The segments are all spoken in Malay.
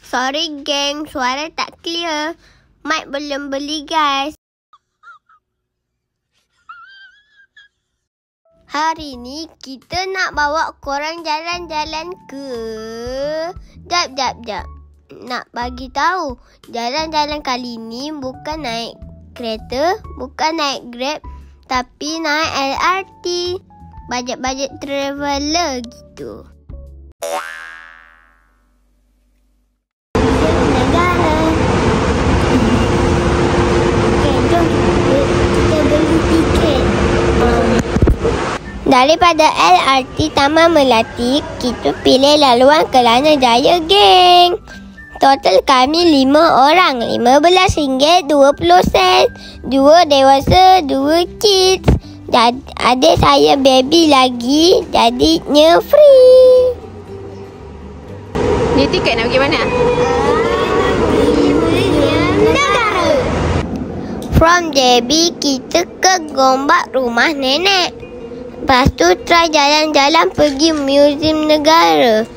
Sorry geng, suara tak clear. Mic belum beli guys. Hari ni kita nak bawa korang jalan-jalan ke... Jap. Nak bagi tahu, jalan-jalan kali ni bukan naik kereta, bukan naik Grab, tapi naik LRT. Bajet-bajet traveller gitu. Daripada LRT Taman Melati, kita pilih laluan Kelana Jaya, geng. Total kami 5 orang, RM15.20. 2 dewasa, 2 kids. Adik saya baby lagi, jadinya free. Ni tiket nak pergi mana? Negara. From JB, kita ke Gombak rumah nenek. Lepas tu try jalan-jalan pergi Museum Negara.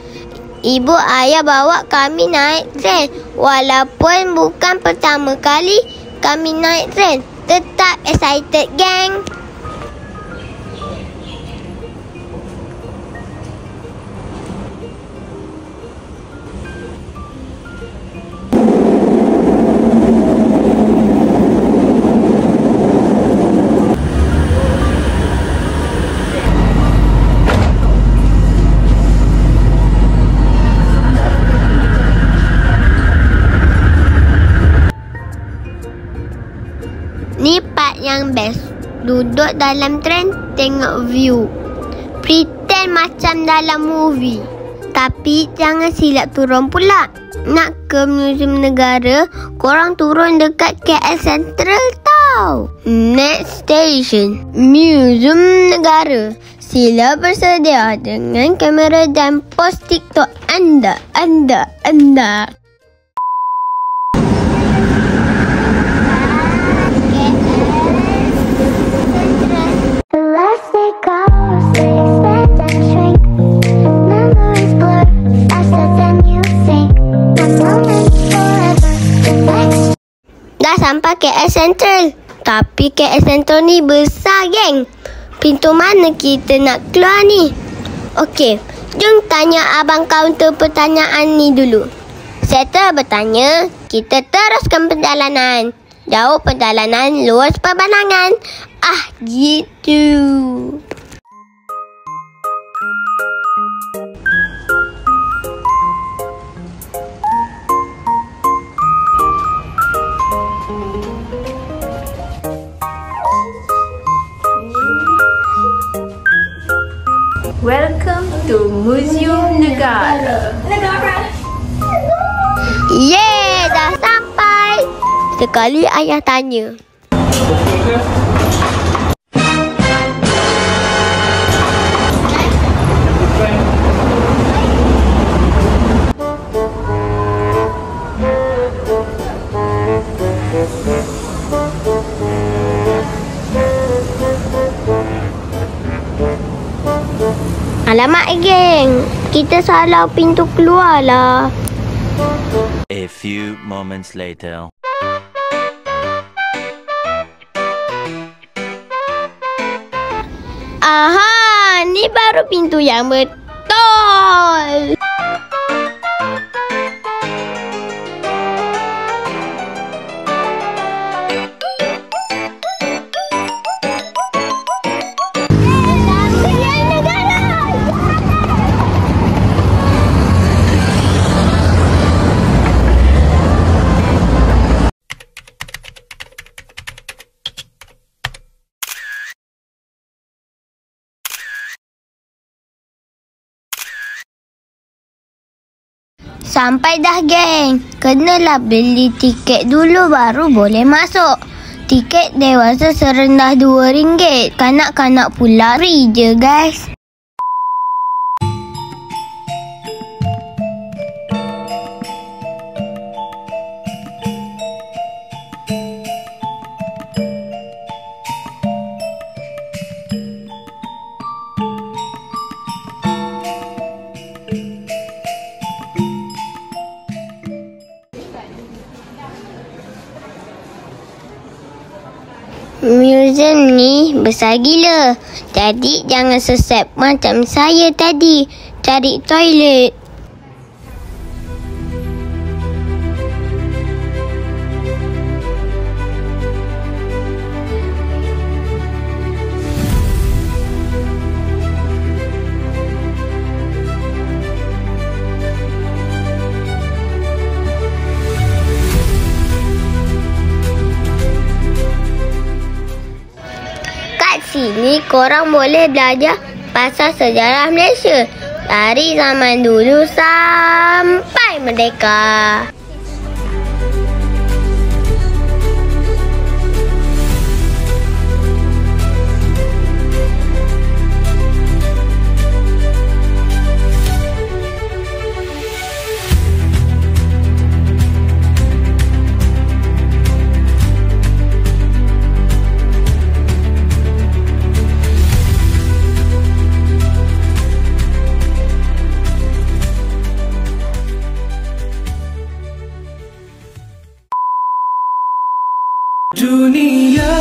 Ibu ayah bawa kami naik tren. Walaupun bukan pertama kali kami naik tren, tetap excited geng. Ni part yang best. Duduk dalam tren, tengok view. Pretend macam dalam movie. Tapi jangan silap turun pula. Nak ke Museum Negara, korang turun dekat KL Central tau. Next station, Museum Negara. Sila bersedia dengan kamera dan pos TikTok anda. Dah sampai KL Central. Tapi KL Central ni besar geng. Pintu mana kita nak keluar ni? Okey, jom tanya abang kaunter pertanyaan ni dulu. Settle bertanya, kita teruskan perjalanan. Jauh perjalanan, luas pemandangan. Gitu. Welcome to Museum Negara. Yeay, dah sampai. Sekali ayah tanya. Alamak geng, kita salah pintu keluar lah. A few moments later. Aha, ni baru pintu yang betul. Sampai dah geng. Kenalah beli tiket dulu baru boleh masuk. Tiket dewasa serendah RM2. Kanak-kanak pula free je guys. Museum ni besar gila. Jadi jangan sesat macam saya tadi cari toilet. Sini korang boleh belajar pasal sejarah Malaysia dari zaman dulu sampai merdeka. Dunia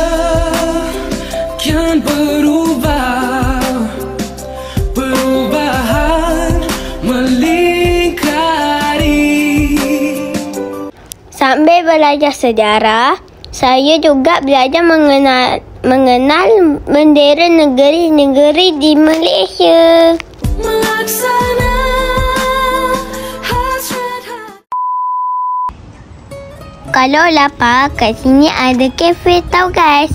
kian berubah, perubahan melingkari. Sambil belajar sejarah, saya juga belajar mengenal bendera negeri-negeri di Malaysia. Melaksana Kalau lapar, kat sini ada kafe tau guys.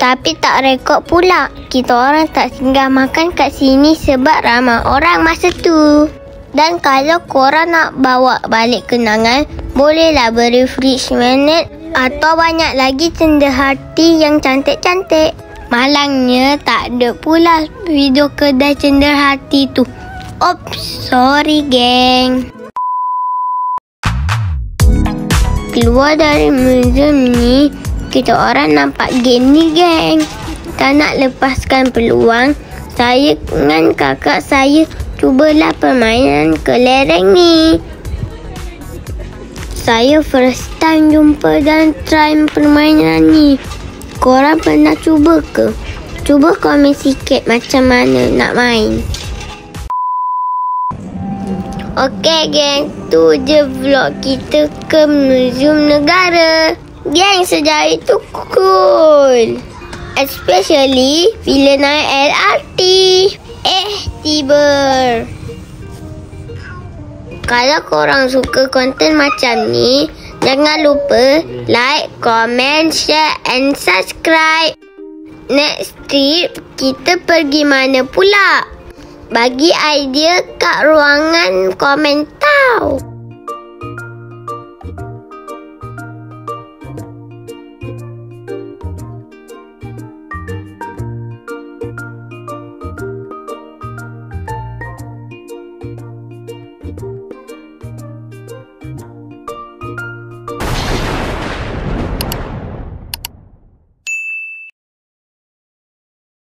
Tapi tak rekod pula. Kita orang tak singgah makan kat sini sebab ramai orang masa tu. Dan kalau korang nak bawa balik kenangan, bolehlah beri fridge magnet atau banyak lagi cenderhati yang cantik-cantik. Malangnya tak ada pula video kedai cenderhati tu. Oops, sorry geng. Keluar dari museum ni, kita orang nampak game ni geng. Tak nak lepaskan peluang, saya dengan kakak saya cubalah permainan kelereng ni. Saya first time jumpa dan try permainan ni. Korang pernah cuba ke? Cuba komen sikit macam mana nak main. Okey geng, tu je vlog kita ke Museum Negara. Geng, sejarah itu cool. Especially bila naik LRT. Tiba. Kalau korang suka konten macam ni, jangan lupa like, comment, share and subscribe. Next trip, kita pergi mana pula? Bagi idea kat ruangan komen tau.